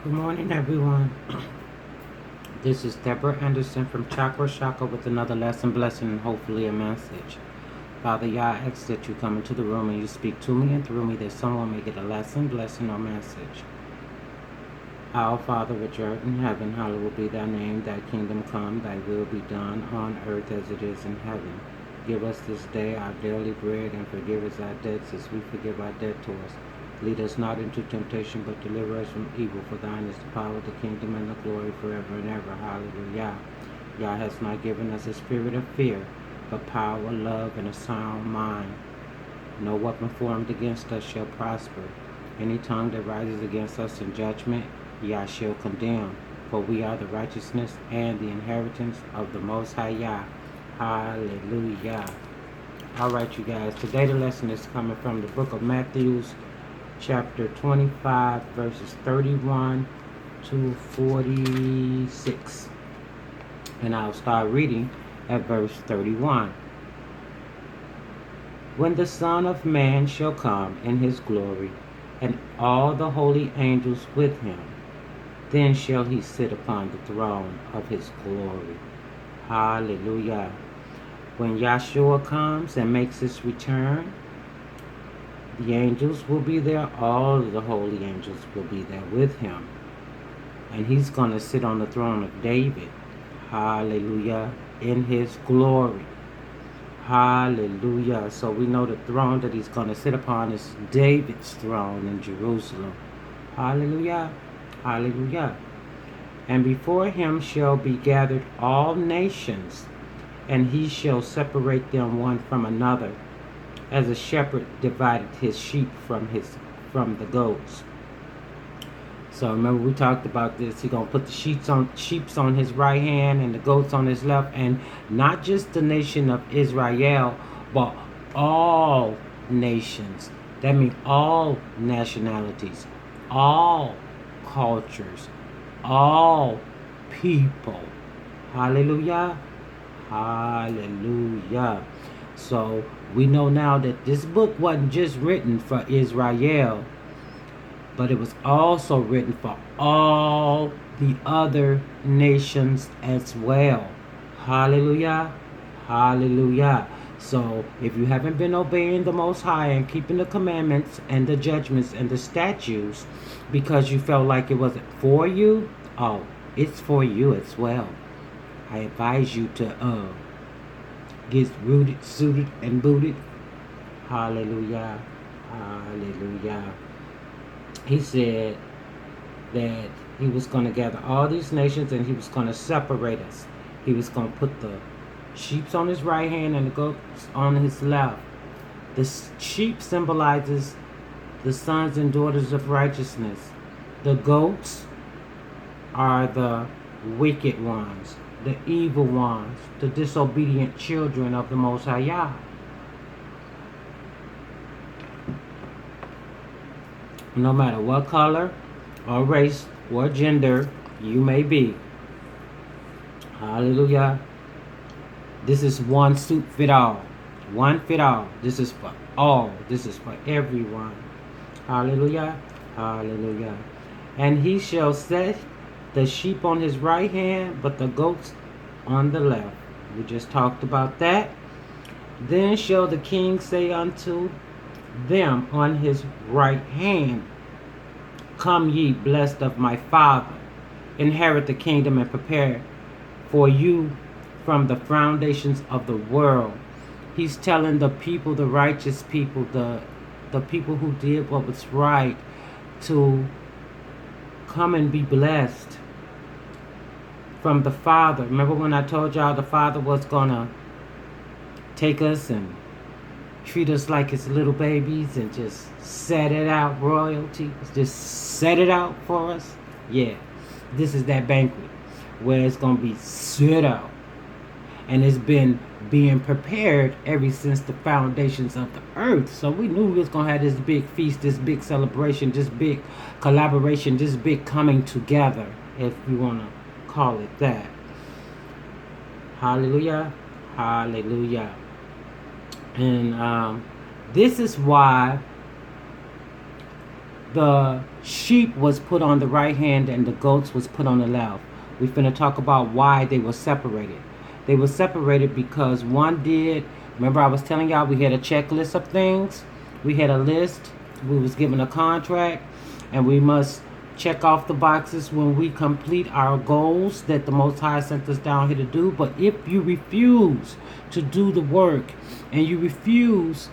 Good morning, everyone. This is Deborah Anderson from Chakra Shaka with another lesson, blessing, and hopefully a message. Father, Yah, I ask that you come into the room and you speak to me and through me that someone may get a lesson, blessing, or message. Our Father, which art in heaven, hallowed be thy name. Thy kingdom come, thy will be done on earth as it is in heaven. Give us this day our daily bread and forgive us our debts as we forgive our debtors. Lead us not into temptation, but deliver us from evil. For thine is the power, the kingdom, and the glory forever and ever. Hallelujah. Yah has not given us a spirit of fear, but power, love, and a sound mind. No weapon formed against us shall prosper. Any tongue that rises against us in judgment, Yah shall condemn. For we are the righteousness and the inheritance of the Most High Yah. Hallelujah. All right, you guys. Today the lesson is coming from the book of Matthew, chapter 25, verses 31 to 46. And I'll start reading at verse 31. When the Son of Man shall come in his glory, and all the holy angels with him, then shall he sit upon the throne of his glory. Hallelujah. When Yahshua comes and makes his return, the angels will be there. All of the holy angels will be there with him. And he's going to sit on the throne of David. Hallelujah. In his glory. Hallelujah. So we know the throne that he's going to sit upon is David's throne in Jerusalem. Hallelujah. Hallelujah. And before him shall be gathered all nations, and he shall separate them one from another, as a shepherd divided his sheep from the goats. So remember we talked about this. He's gonna put the sheep on his right hand and the goats on his left, and not just the nation of Israel, but all nations. That means all nationalities, all cultures, all people. Hallelujah. Hallelujah. So we know now that this book wasn't just written for Israel, but it was also written for all the other nations as well. Hallelujah. Hallelujah. So if you haven't been obeying the Most High and keeping the commandments and the judgments and the statutes because you felt like it wasn't for you, oh, it's for you as well. I advise you to get rooted, suited, and booted. Hallelujah. Hallelujah. He said that he was going to gather all these nations and he was going to separate us. He was going to put the sheep on his right hand and the goats on his left. The sheep symbolizes the sons and daughters of righteousness. The goats are the wicked ones, the evil ones, the disobedient children of the Most High Yah. No matter what color or race or gender you may be. Hallelujah. This is one suit fit all. One fit all. This is for all. This is for everyone. Hallelujah. Hallelujah. And he shall set the sheep on his right hand, but the goats on the left. We just talked about that. Then shall the king say unto them on his right hand, Come ye blessed of my Father, inherit the kingdom and prepare for you from the foundations of the world. He's telling the people, the righteous people, the people who did what was right, to come and be blessed from the Father. Remember when I told y'all the Father was gonna take us and treat us like his little babies and just set it out, royalty, just set it out for us? Yeah, this is that banquet where it's going to be set out. And it's been being prepared ever since the foundations of the earth. So we knew we was going to have this big feast, this big celebration, this big collaboration, this big coming together, if you want to call it that. Hallelujah. Hallelujah. And this is why the sheep was put on the right hand and the goats was put on the left. We finna talk about why they were separated. They were separated because one did. Remember, I was telling y'all we had a checklist of things. We had a list. We was given a contract, and we must check off the boxes when we complete our goals that the Most High sent us down here to do. But if you refuse to do the work and you refuse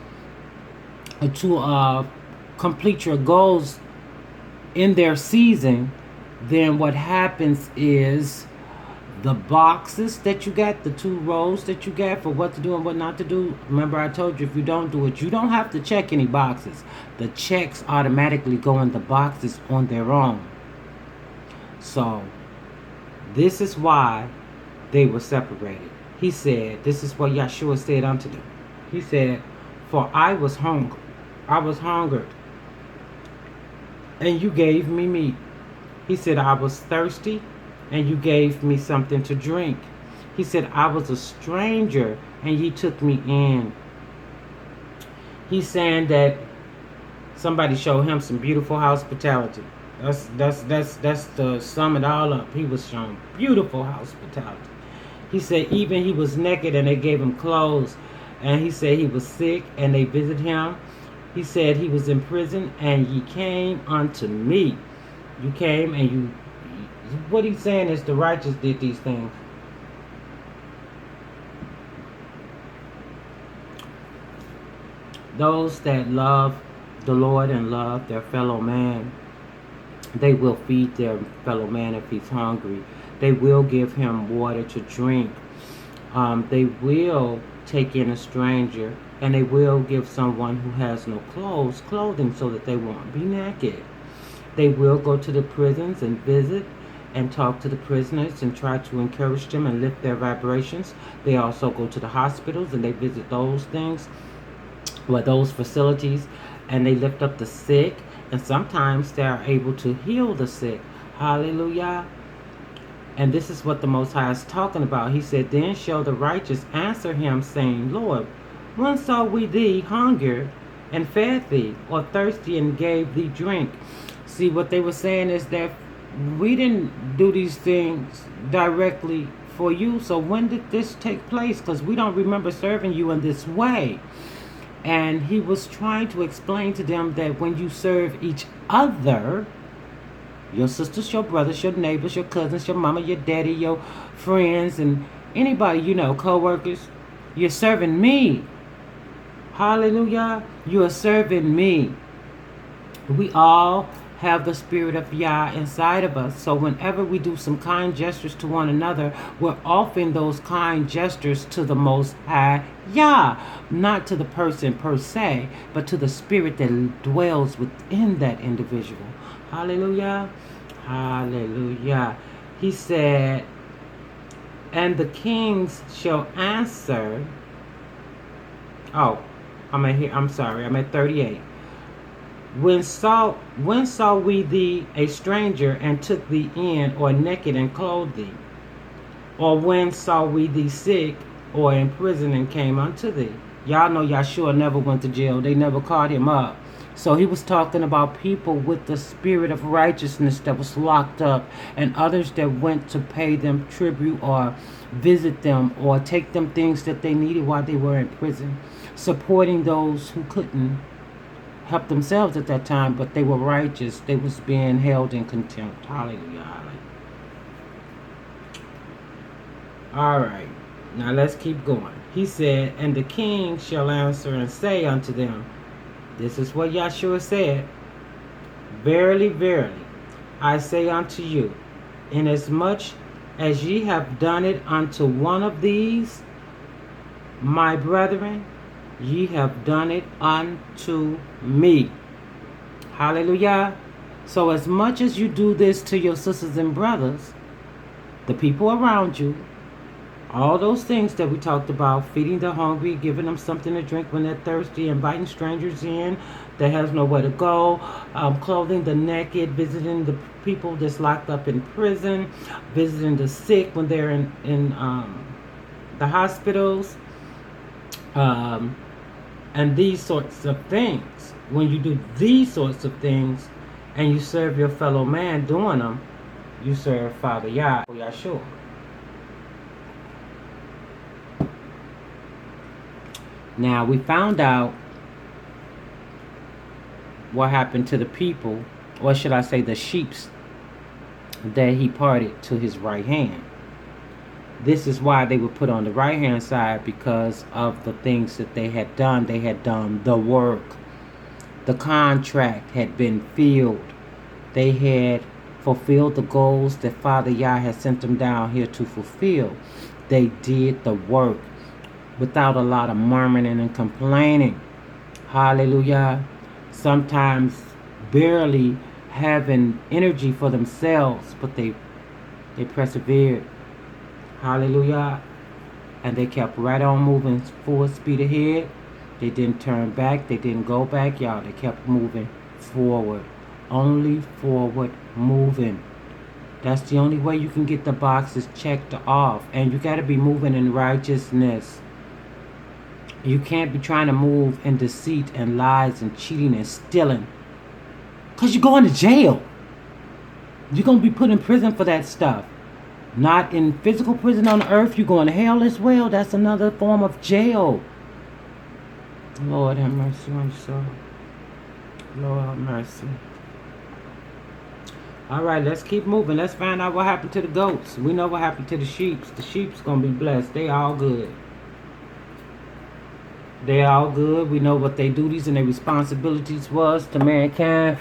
to complete your goals in their season, then what happens is the boxes that you got, the 2 rows that you got for what to do and what not to do. Remember, I told you if you don't do it, you don't have to check any boxes. The checks automatically go in the boxes on their own. So, this is why they were separated. He said, this is what Yeshua said unto them. He said, for I was hungry. I was hungered, and you gave me meat. He said, I was thirsty, and you gave me something to drink. He said, I was a stranger, and ye took me in. He's saying that somebody showed him some beautiful hospitality. That's to sum it all up. He was shown beautiful hospitality. He said even he was naked and they gave him clothes. And he said he was sick and they visited him. He said he was in prison and ye came unto me. You came and you... What he's saying is the righteous did these things. Those that love the Lord and love their fellow man, they will feed their fellow man if he's hungry. They will give him water to drink. They will take in a stranger, and they will give someone who has no clothes clothing so that they won't be naked. They will go to the prisons and visit and talk to the prisoners and try to encourage them and lift their vibrations. They also go to the hospitals and they visit those things, those facilities, and they lift up the sick, and sometimes they are able to heal the sick. Hallelujah. And this is what the Most High is talking about. He said, then shall the righteous answer him, saying, Lord, when saw we thee hunger and fed thee, or thirsty and gave thee drink? See, what they were saying is that we didn't do these things directly for you, so when did this take place? Because we don't remember serving you in this way. And he was trying to explain to them that when you serve each other, your sisters, your brothers, your neighbors, your cousins, your mama, your daddy, your friends, and anybody, co-workers, you're serving me. Hallelujah. You are serving me. We all have the spirit of Yah inside of us. So whenever we do some kind gestures to one another, we're offering those kind gestures to the Most High Yah. Not to the person per se, but to the spirit that dwells within that individual. Hallelujah. Hallelujah. He said, and the kings shall answer. Oh, I'm at 38. When saw we thee a stranger and took thee in, or naked and clothed thee? Or when saw we thee sick or in prison and came unto thee? Y'all know Yeshua never went to jail. They never caught him up. So he was talking about people with the spirit of righteousness that was locked up, and others that went to pay them tribute or visit them or take them things that they needed while they were in prison, supporting those who couldn't help themselves at that time, but they were righteous. They was being held in contempt. Hallelujah. Hallelujah. All right. Now let's keep going. He said, and the king shall answer and say unto them, this is what Yeshua said, verily, verily, I say unto you, inasmuch as ye have done it unto one of these, my brethren, ye have done it unto me. Hallelujah. So as much as you do this to your sisters and brothers, the people around you, all those things that we talked about, feeding the hungry, giving them something to drink when they're thirsty, inviting strangers in that has nowhere to go, clothing the naked, visiting the people that's locked up in prison, visiting the sick when they're in the hospitals, and these sorts of things. When you do these sorts of things, and you serve your fellow man doing them, you serve Father Yahshua. Now we found out what happened to the people, or should I say the sheeps, that he parted to his right hand. This is why they were put on the right hand side, because of the things that they had done. They had done the work. The contract had been filled. They had fulfilled the goals that Father Yah had sent them down here to fulfill. They did the work without a lot of murmuring and complaining. Hallelujah. Sometimes barely having energy for themselves, but they persevered. Hallelujah. And they kept right on moving full speed ahead. They didn't turn back. They didn't go back, y'all. They kept moving forward. Only forward moving. That's the only way you can get the boxes checked off. And you got to be moving in righteousness. You can't be trying to move in deceit and lies and cheating and stealing. Because you're going to jail. You're going to be put in prison for that stuff. Not in physical prison on the earth. You're going to hell as well. That's another form of jail. Lord have mercy on your soul. Lord have mercy. Alright, let's keep moving. Let's find out what happened to the goats. We know what happened to the sheep. The sheep's going to be blessed. They all good. They all good. We know what their duties and their responsibilities was to mankind.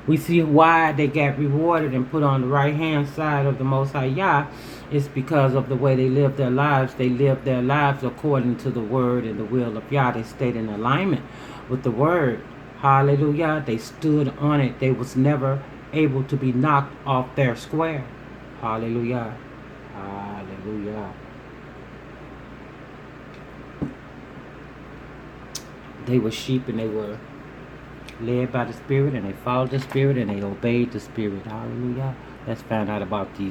We see why they got rewarded and put on the right hand side of the Most High Yah. It's because of the way they lived their lives. They lived their lives according to the word and the will of Yah. They stayed in alignment with the word. Hallelujah. They stood on it. They was never able to be knocked off their square. Hallelujah. Hallelujah. They were sheep and they were led by the Spirit, and they followed the Spirit and they obeyed the Spirit. Hallelujah. Let's find out about these